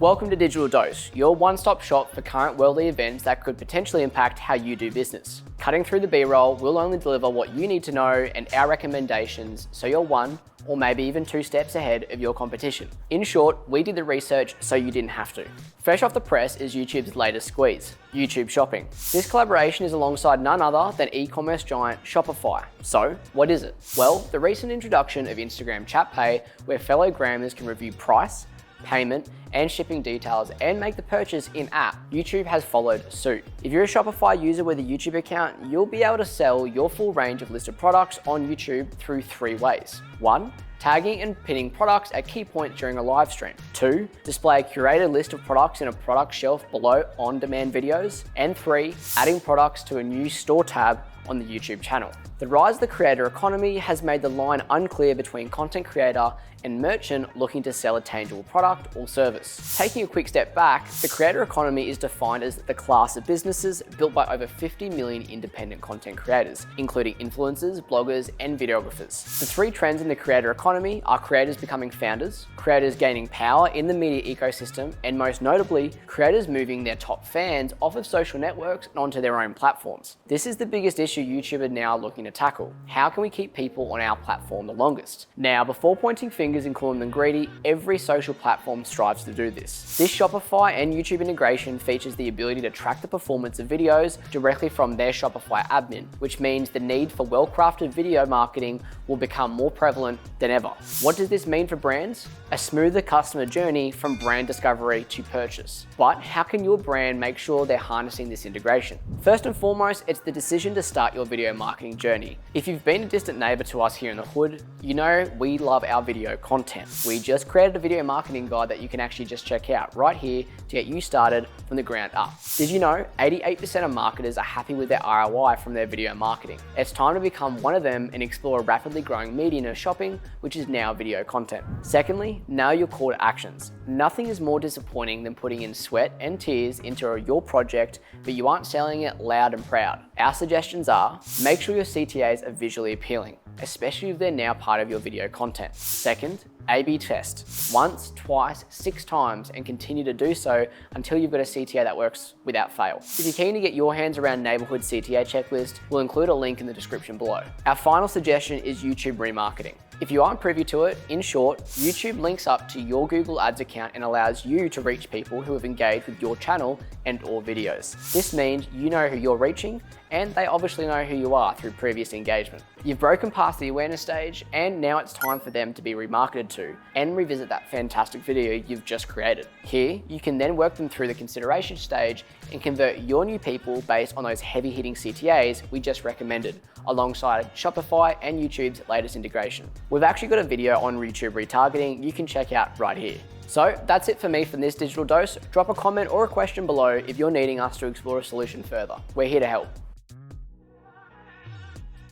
Welcome to Digital Dose, your one-stop shop for current worldly events that could potentially impact how you do business. Cutting through the B-roll, we'll only deliver what you need to know and our recommendations so you're one or maybe even 2 steps ahead of your competition. In short, we did the research so you didn't have to. Fresh off the press is YouTube's latest squeeze, YouTube Shopping. This collaboration is alongside none other than e-commerce giant Shopify. So, what is it? Well, the recent introduction of Instagram Chat Pay, where fellow Grammars can review price, payment, and shipping details and make the purchase in-app, YouTube has followed suit. If you're a Shopify user with a YouTube account, you'll be able to sell your full range of listed products on YouTube through 3 ways. 1. Tagging and pinning products at key points during a live stream. 2. Display a curated list of products in a product shelf below on-demand videos. And 3. Adding products to a new store tab on the YouTube channel. The rise of the creator economy has made the line unclear between content creator and merchant looking to sell a tangible product or service. Taking a quick step back, the creator economy is defined as the class of businesses built by over 50 million independent content creators, including influencers, bloggers, and videographers. The 3 trends in the creator economy are creators becoming founders, creators gaining power in the media ecosystem, and most notably, creators moving their top fans off of social networks and onto their own platforms. This is the biggest issue YouTube are now looking to tackle. How can we keep people on our platform the longest? Now, before pointing fingers and calling them greedy, every social platform strives to do this. This Shopify and YouTube integration features the ability to track the performance of videos directly from their Shopify admin, which means the need for well-crafted video marketing will become more prevalent than ever. What does this mean for brands? A smoother customer journey from brand discovery to purchase. But how can your brand make sure they're harnessing this integration? First and foremost, it's the decision to start your video marketing journey. If you've been a distant neighbor to us here in the hood, you know we love our video content. We just created a video marketing guide that you can actually just check out right here to get you started from the ground up. Did you know 88% of marketers are happy with their ROI from their video marketing? It's time to become one of them and explore a rapidly growing medium of shopping, which is now video content. Secondly, know your call to actions. Nothing is more disappointing than putting in sweat and tears into your project, but you aren't selling it loud and proud. Our suggestions are, make sure your CTAs are visually appealing, especially if they're now part of your video content. Second, A/B test. Once, twice, 6 times, and continue to do so until you've got a CTA that works without fail. If you're keen to get your hands around Neighborhood CTA Checklist, we'll include a link in the description below. Our final suggestion is YouTube remarketing. If you aren't privy to it, in short, YouTube links up to your Google Ads account and allows you to reach people who have engaged with your channel and/or videos. This means you know who you're reaching, and they obviously know who you are through previous engagement. You've broken past the awareness stage, and now it's time for them to be remarketed to and revisit that fantastic video you've just created. Here, you can then work them through the consideration stage and convert your new people based on those heavy-hitting CTAs we just recommended, alongside Shopify and YouTube's latest integration. We've actually got a video on YouTube retargeting you can check out right here. So that's it for me from this Digital Dose. Drop a comment or a question below if you're needing us to explore a solution further. We're here to help.